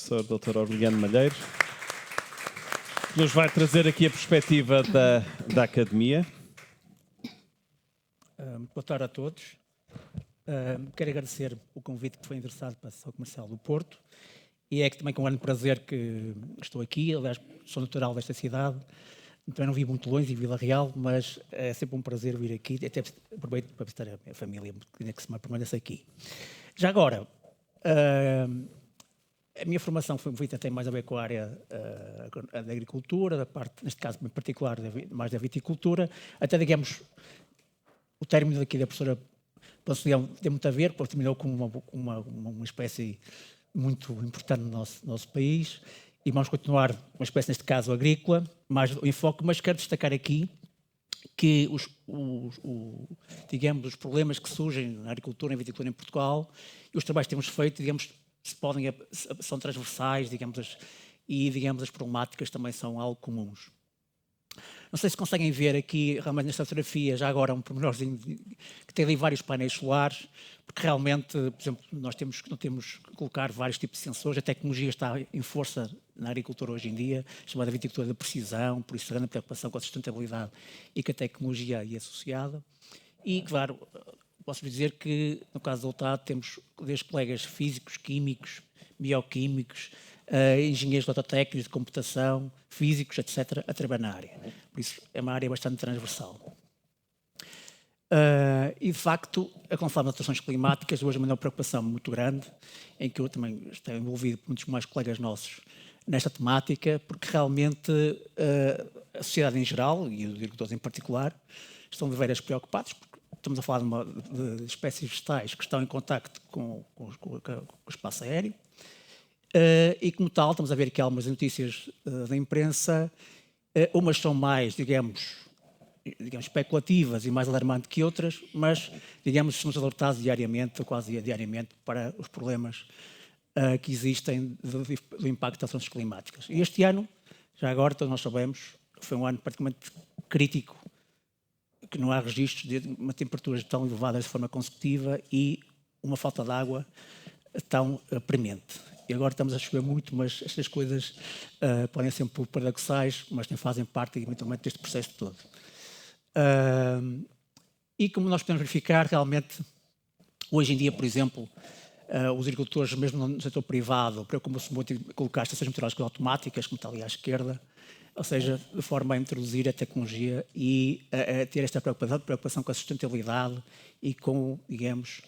professor Dr. Aureliano Malheiro, que nos vai trazer aqui a perspectiva da academia. Boa tarde a todos. Quero agradecer o convite que foi endereçado para a Associação Comercial do Porto e é que também com um grande prazer que estou aqui. Aliás, sou natural desta cidade, também não vivo muito longe, em Vila Real, mas é sempre um prazer vir aqui, até aproveito para visitar a minha família, que se me permanece aqui. Já agora, a minha formação foi feita até mais a ver com a área da agricultura, da parte, neste caso em particular, mais da viticultura, até digamos, o término daqui da professora Pancilião tem muito a ver, porque terminou com uma espécie muito importante no nosso país e vamos continuar uma espécie, neste caso, agrícola, mais o enfoque, mas quero destacar aqui que digamos, os problemas que surgem na agricultura e na viticultura em Portugal e os trabalhos que temos feito, digamos, são transversais, digamos, e digamos, as problemáticas também são algo comuns. Não sei se conseguem ver aqui, realmente nesta fotografia, já agora um pormenorzinho que tem ali vários painéis solares, porque realmente, por exemplo, nós temos que colocar vários tipos de sensores. A tecnologia está em força na agricultura hoje em dia, chamada viticultura de precisão, por isso grande preocupação com a sustentabilidade e com a tecnologia aí associada. E, claro, posso dizer que, no caso do UTAD, temos desde colegas físicos, químicos, bioquímicos, engenheiros eletrotécnicos de computação, físicos, etc., a trabalhar na área. Por isso, é uma área bastante transversal. E, de facto, conforme as alterações climáticas, hoje é uma preocupação muito grande, em que eu também estou envolvido com muitos mais colegas nossos nesta temática, porque realmente a sociedade em geral, e os agricultores em particular, estão de veras preocupados, porque estamos a falar de espécies vegetais que estão em contacto com o espaço aéreo, e como tal, estamos a ver aqui algumas notícias da imprensa, umas são mais, digamos, especulativas e mais alarmantes que outras, mas, digamos, somos alertados diariamente, ou quase diariamente, para os problemas que existem do impacto das alterações climáticas. E este ano, já agora, todos nós sabemos, foi um ano praticamente crítico, que não há registros de uma temperatura tão elevada de forma consecutiva e uma falta de água tão premente. E agora estamos a chover muito, mas estas coisas podem ser um pouco paradoxais, mas fazem parte, eventualmente, deste processo todo. E como nós podemos verificar, realmente, hoje em dia, por exemplo, os agricultores, mesmo no setor privado, preocupam-se muito em colocar estações meteorológicas automáticas, como está ali à esquerda, ou seja, de forma a introduzir a tecnologia e a ter esta preocupação com a sustentabilidade e com, digamos,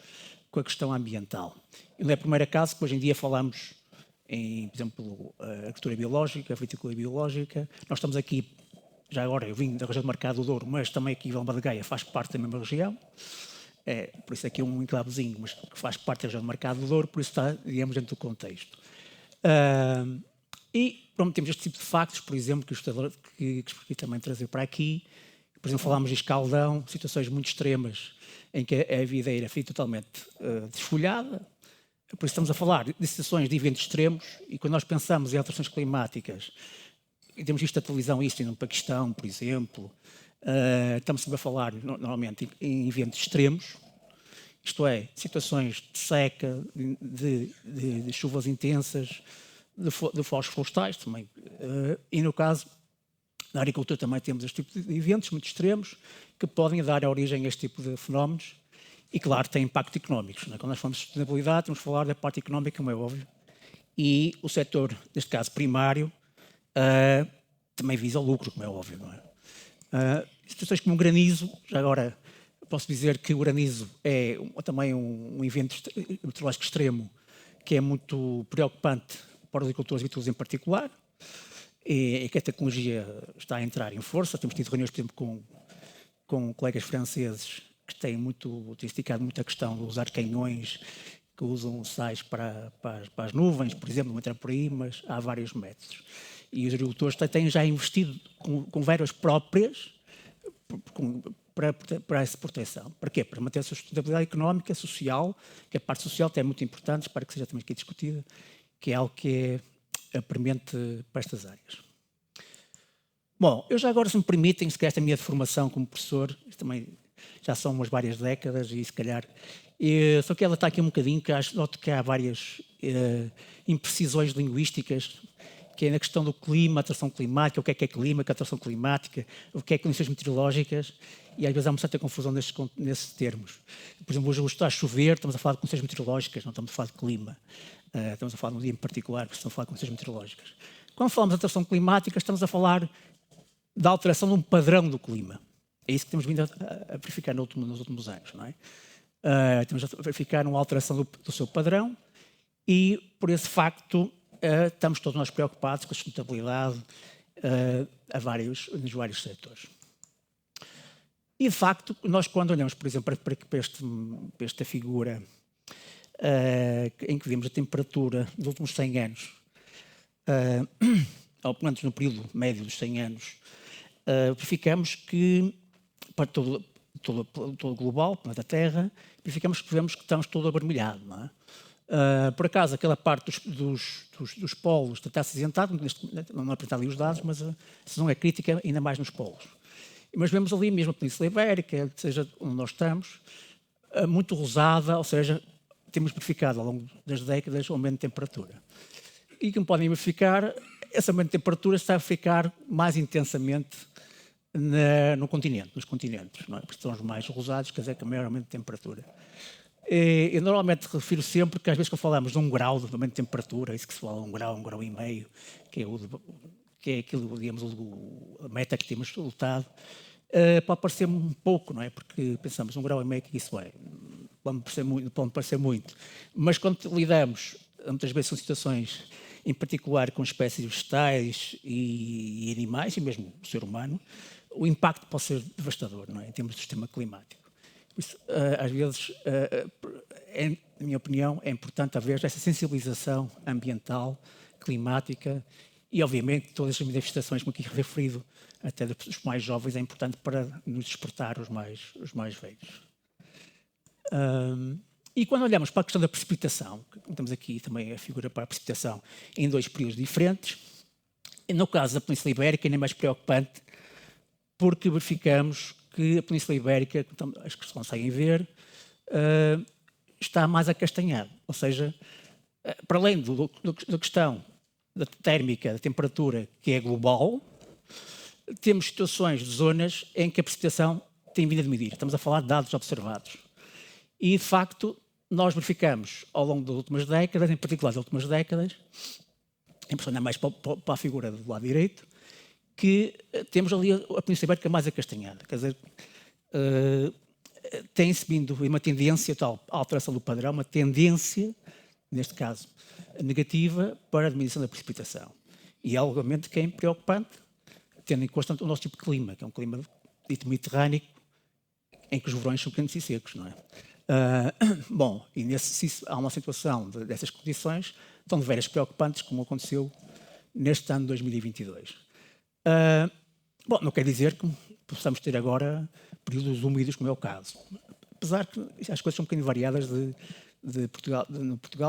com a questão ambiental. E não é o primeiro caso que hoje em dia falamos em, por exemplo, a agricultura biológica, a viticultura biológica. Nós estamos aqui, já agora eu vim da região do Mercado do Douro, mas também aqui Vila de Gaia faz parte da mesma região. Por isso aqui é um enclavezinho, mas que faz parte da região do Mercado do Douro, por isso está, digamos, dentro do contexto. E pronto, temos este tipo de factos, por exemplo, que escolhi também trazer para aqui. Por exemplo, falámos de escaldão, situações muito extremas em que a videira fica totalmente desfolhada. Por isso estamos a falar de situações de eventos extremos e quando nós pensamos em alterações climáticas, e temos visto na televisão isso no Paquistão, por exemplo, estamos sempre a falar normalmente em eventos extremos, isto é, situações de seca, de chuvas intensas, de fogos florestais também. E no caso, na agricultura também temos este tipo de eventos muito extremos que podem dar origem a este tipo de fenómenos e, claro, têm impacto económicos. Quando nós falamos de sustentabilidade, temos de falar da parte económica, como é óbvio, e o setor, neste caso primário, também visa o lucro, como é óbvio. Não é? Situações como o granizo, já agora posso dizer que o granizo é também um evento meteorológico extremo que é muito preocupante para os agricultores e viticultores em particular, e que a tecnologia está a entrar em força. Temos tido reuniões, por exemplo, com colegas franceses que têm esticado muito a questão de usar canhões que usam sais para as nuvens, por exemplo, não entrar por aí, mas há vários métodos. E os agricultores têm já investido com verbas próprias para essa proteção. Para quê? Para manter a sustentabilidade económica, social, que a parte social é muito importante, espero que seja também aqui discutida, que é algo que é premente para estas áreas. Bom, eu já agora, se me permitem, se calhar esta minha formação como professor, também já são umas várias décadas e se calhar Só que ela está aqui um bocadinho, que noto que há várias imprecisões linguísticas, que é na questão do clima, alteração climática, o que é clima, que é alteração climática, o que é condições meteorológicas, e às vezes há uma certa confusão nesses termos. Por exemplo, hoje está a chover, estamos a falar de condições meteorológicas, não estamos a falar de clima. Estamos a falar de um dia em particular, porque estamos a falar de condições meteorológicas. Quando falamos de alteração climática, estamos a falar da alteração de um padrão do clima. É isso que temos vindo a verificar nos últimos anos, não é? Temos a verificar uma alteração do seu padrão e, por esse facto, estamos todos nós preocupados com a sustentabilidade nos vários setores. E, de facto, nós quando olhamos, por exemplo, para esta figura em que vemos a temperatura dos últimos 100 anos, ou pelo menos no período médio dos 100 anos, verificamos que, para todo global, planeta Terra, verificamos que vemos que estamos todo avermelhado, não é? Por acaso, aquela parte dos polos está acinzentado, não apresentar ali os dados, mas se não é crítica, ainda mais nos polos. Mas vemos ali mesmo a Península Ibérica, seja onde nós estamos, muito rosada, ou seja, temos verificado ao longo das décadas o aumento de temperatura. E como podem verificar, esse aumento de temperatura está a ficar mais intensamente nos continentes, não é? Porque são os mais rosados, quer dizer, que é o maior aumento de temperatura. Eu normalmente refiro sempre que às vezes que falamos de 1 grau de aumento de temperatura, isso que se fala 1 grau e meio, que é aquilo, digamos, a meta que temos lutado, pode parecer um pouco, não é? Porque pensamos 1 grau e meio, que isso é? Pode parecer muito. Mas quando lidamos, muitas vezes são situações, em particular com espécies vegetais e animais, e mesmo o ser humano, o impacto pode ser devastador, não é? Em termos de sistema climático. Por isso, às vezes, na minha opinião, é importante haver essa sensibilização ambiental, climática e, obviamente, todas as manifestações, como aqui referido, até dos mais jovens, é importante para nos despertar os mais velhos. E quando olhamos para a questão da precipitação, temos aqui também a figura para a precipitação em 2 períodos diferentes, no caso da Península Ibérica, ainda é mais preocupante, porque verificamos que a Península Ibérica, as que se conseguem ver, está mais acastanhada. Ou seja, para além da questão da térmica, da temperatura, que é global, temos situações de zonas em que a precipitação tem vindo a diminuir. Estamos a falar de dados observados. E, de facto, nós verificamos ao longo das últimas décadas, em particular das últimas décadas, em olhar mais para a figura do lado direito, que temos ali a Península Ibérica mais acastanhada. Quer dizer, tem-se vindo uma tendência tal, a alteração do padrão, uma tendência, neste caso, negativa para a diminuição da precipitação. E é obviamente que é preocupante, tendo em conta o nosso tipo de clima, que é um clima dito mediterrâneo, em que os verões são quentes e secos, não é? Bom, e se há uma situação dessas condições, tão de veras preocupantes como aconteceu neste ano de 2022. Bom, não quer dizer que possamos ter agora períodos úmidos, como é o caso. Apesar que as coisas são um bocadinho variadas de Portugal,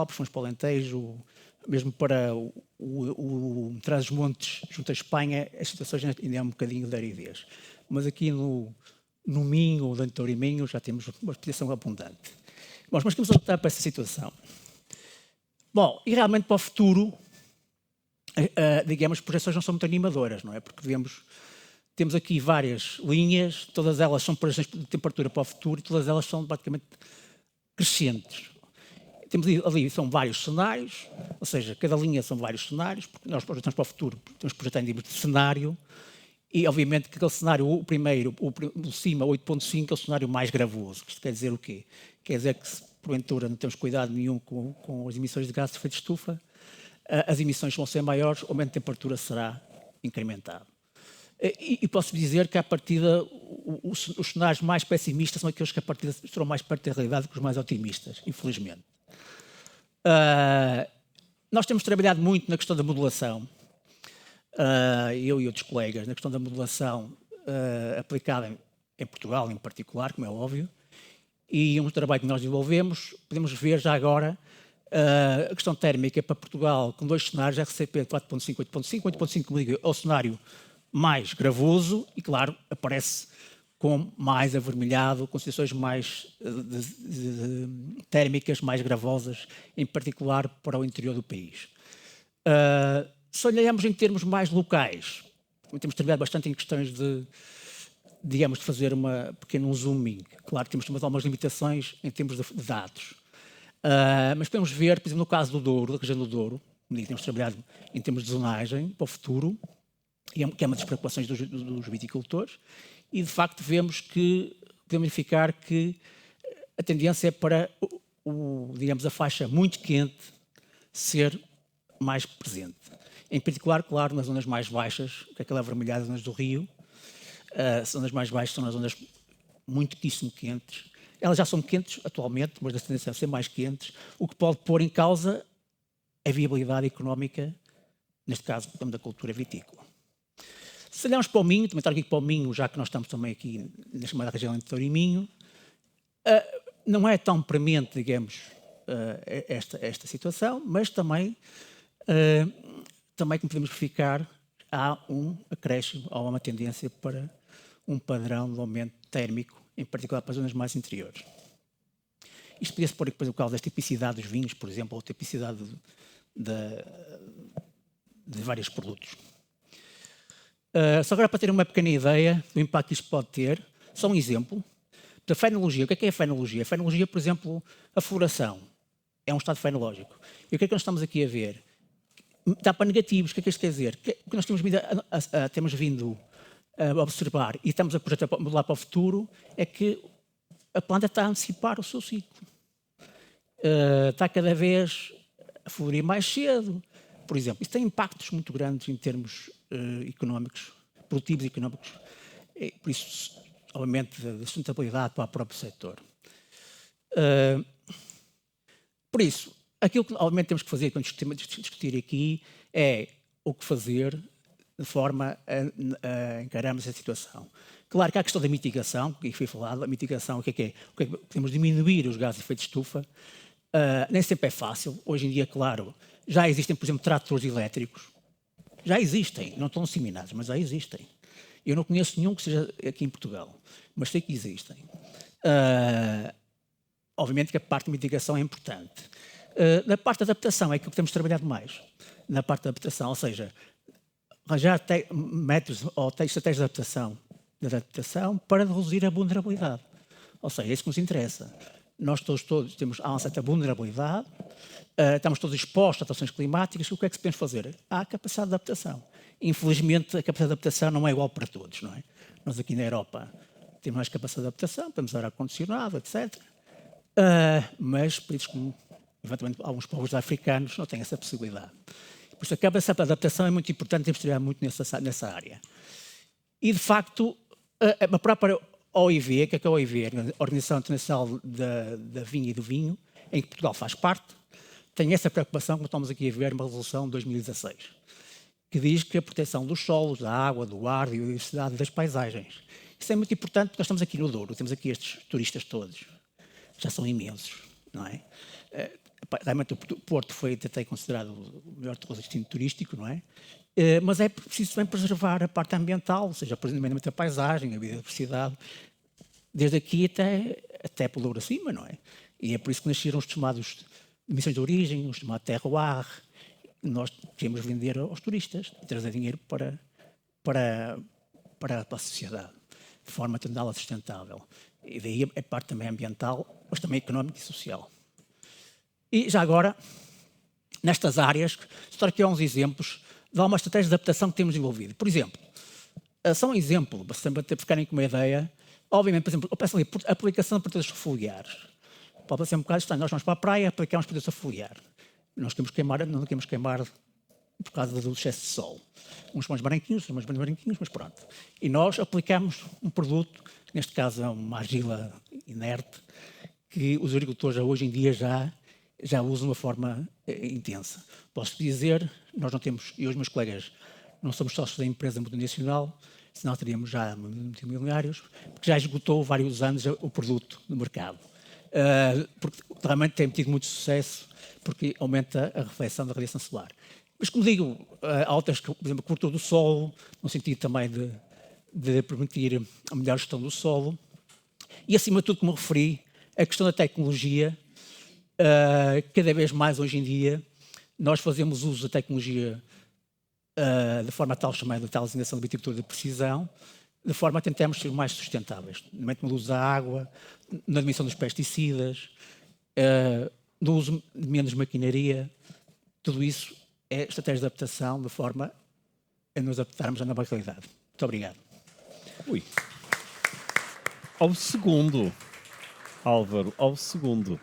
por para o Alentejo, mesmo para o Trás-os-Montes, junto à Espanha, as situações ainda é um bocadinho de aridez. Mas aqui no Minho, ou no Douro e Minho, já temos uma precipitação abundante. Bom, mas vamos voltar para essa situação. Bom, e realmente para o futuro, digamos, as projeções não são muito animadoras, não é? Porque temos aqui várias linhas, todas elas são projeções de temperatura para o futuro e todas elas são praticamente crescentes. Temos ali, são vários cenários, ou seja, cada linha são vários cenários, porque nós projetamos para o futuro, temos que projetar em termos de cenário, e obviamente que aquele cenário, o primeiro, o cima, 8.5, é o cenário mais gravoso. Isto quer dizer o quê? Quer dizer que se porventura não temos cuidado nenhum com as emissões de gases de efeito de estufa, as emissões vão ser maiores, o aumento de temperatura será incrementado. E posso dizer que, à partida, os cenários mais pessimistas são aqueles que, à partida, estarão mais perto da realidade que os mais otimistas, infelizmente. Nós temos trabalhado muito na questão da modulação, eu e outros colegas, na questão da modulação aplicada em Portugal, em particular, como é óbvio, e um trabalho que nós desenvolvemos, podemos ver já agora a questão térmica para Portugal com 2 cenários, RCP 4.5, 8.5, 8.5 é o cenário mais gravoso e, claro, aparece com mais avermelhado, com situações mais térmicas, mais gravosas, em particular para o interior do país. Se olharmos em termos mais locais, temos trabalhado bastante em questões de fazer um zooming. Claro que temos algumas limitações em termos de dados. Mas podemos ver, por exemplo, no caso do Douro, da região do Douro, onde temos trabalhado em termos de zonagem para o futuro, que é uma das preocupações dos viticultores, e de facto podemos verificar que a tendência é para a faixa muito quente ser mais presente. Em particular, claro, nas zonas mais baixas, que é aquela avermelhada, as zonas do Rio, as zonas mais baixas são as zonas muitíssimo quentes. Elas já são quentes atualmente, mas a tendência é ser mais quentes, o que pode pôr em causa a viabilidade económica, neste caso, da cultura vitícola. Se olharmos para o Minho, também estar aqui para o Minho, já que nós estamos também aqui na chamada região entre Douro e Minho, não é tão premente, digamos, esta situação, mas também, como podemos verificar, há um acréscimo, há uma tendência para um padrão de aumento térmico, em particular para as zonas mais interiores. Isto podia-se pôr depois o causa da tipicidade dos vinhos, por exemplo, ou tipicidade de vários produtos. Só agora para ter uma pequena ideia do impacto que isto pode ter, só um exemplo. Da fenologia, o que é a fenologia? A fenologia, por exemplo, a floração é um estado fenológico. E o que é que nós estamos aqui a ver? Dá para negativos. O que é que isto quer dizer? O que nós temos vindo a observar e estamos a projetar para modelar para o futuro é que a planta está a antecipar o seu ciclo. Está cada vez a florir mais cedo. Por exemplo, isso tem impactos muito grandes em termos económicos, produtivos e económicos. Por isso, obviamente, da sustentabilidade para o próprio setor. Por isso, aquilo que obviamente temos que fazer quando discutir aqui é o que fazer de forma a encararmos a situação. Claro que há a questão da mitigação, que foi falado, a mitigação, o que é? Podemos diminuir os gases de efeito de estufa. Nem sempre é fácil. Hoje em dia, claro, já existem, por exemplo, tratores elétricos. Já existem, não estão disseminados, mas já existem. Eu não conheço nenhum que seja aqui em Portugal, mas sei que existem. Obviamente que a parte de mitigação é importante. Na parte da adaptação é que temos trabalhado mais. Na parte da adaptação, ou seja, arranjar métodos ou estratégias de adaptação para reduzir a vulnerabilidade. Ou seja, é isso que nos interessa. Nós todos temos uma certa vulnerabilidade, estamos todos expostos a alterações climáticas. O que é que se podemos fazer? Há a capacidade de adaptação. Infelizmente, a capacidade de adaptação não é igual para todos, não é? Nós aqui na Europa temos mais capacidade de adaptação, temos ar-condicionado, etc. Mas, por isso, como eventualmente alguns povos africanos não têm essa possibilidade. Por isso, a capacidade de adaptação é muito importante, temos de trabalhar muito nessa área. E, de facto, a própria OIV, que é a OIV, a Organização Internacional da Vinha e do Vinho, em que Portugal faz parte, tem essa preocupação, como estamos aqui a ver, uma resolução de 2016, que diz que a proteção dos solos, da água, do ar, da biodiversidade e das paisagens. Isso é muito importante porque nós estamos aqui no Douro, temos aqui estes turistas todos, já são imensos, não é? Realmente o Porto foi até considerado o melhor destino turístico, não é? Mas é preciso também preservar a parte ambiental, ou seja, o preservamento da paisagem, a biodiversidade, desde aqui até pelo Douro acima, não é? E é por isso que nasceram os chamados emissões de origem, os chamados terroir. Nós queremos vender aos turistas, trazer dinheiro para a sociedade, de forma a torná-la sustentável. E daí é parte também ambiental, mas também económica e social. E já agora, nestas áreas, estou aqui a uns exemplos de algumas estratégias de adaptação que temos desenvolvido. Por exemplo, só um exemplo, para ficarem com uma ideia, obviamente, por exemplo, eu peço ali, a aplicação de protetores foliares. Pode ser um bocado estranho, nós vamos para a praia, aplicamos protetor foliar. Não queremos queimar por causa do excesso de sol. Uns mais branquinhos, outros mais branquinhos, mas pronto. E nós aplicamos um produto, neste caso é uma argila inerte, que os agricultores hoje em dia já usam de uma forma intensa. Posso dizer, nós não temos, eu e os meus colegas, não somos sócios da empresa multinacional, senão teríamos já multimilionários, porque já esgotou vários anos o produto no mercado. Porque realmente tem tido muito sucesso, porque aumenta a reflexão da radiação solar. Mas, como digo, altas, por exemplo, a cobertura do solo, no sentido também de permitir a melhor gestão do solo e, acima de tudo, como referi, a questão da tecnologia. Cada vez mais hoje em dia nós fazemos uso da tecnologia de forma tal chamada tal designação de viticultura de precisão, de forma a tentarmos ser mais sustentáveis, no uso da água, na diminuição dos pesticidas, no uso de menos maquinaria. Tudo isso é estratégia de adaptação de forma a nos adaptarmos à nova realidade. Muito obrigado. Ui. Ao segundo, Álvaro, ao segundo.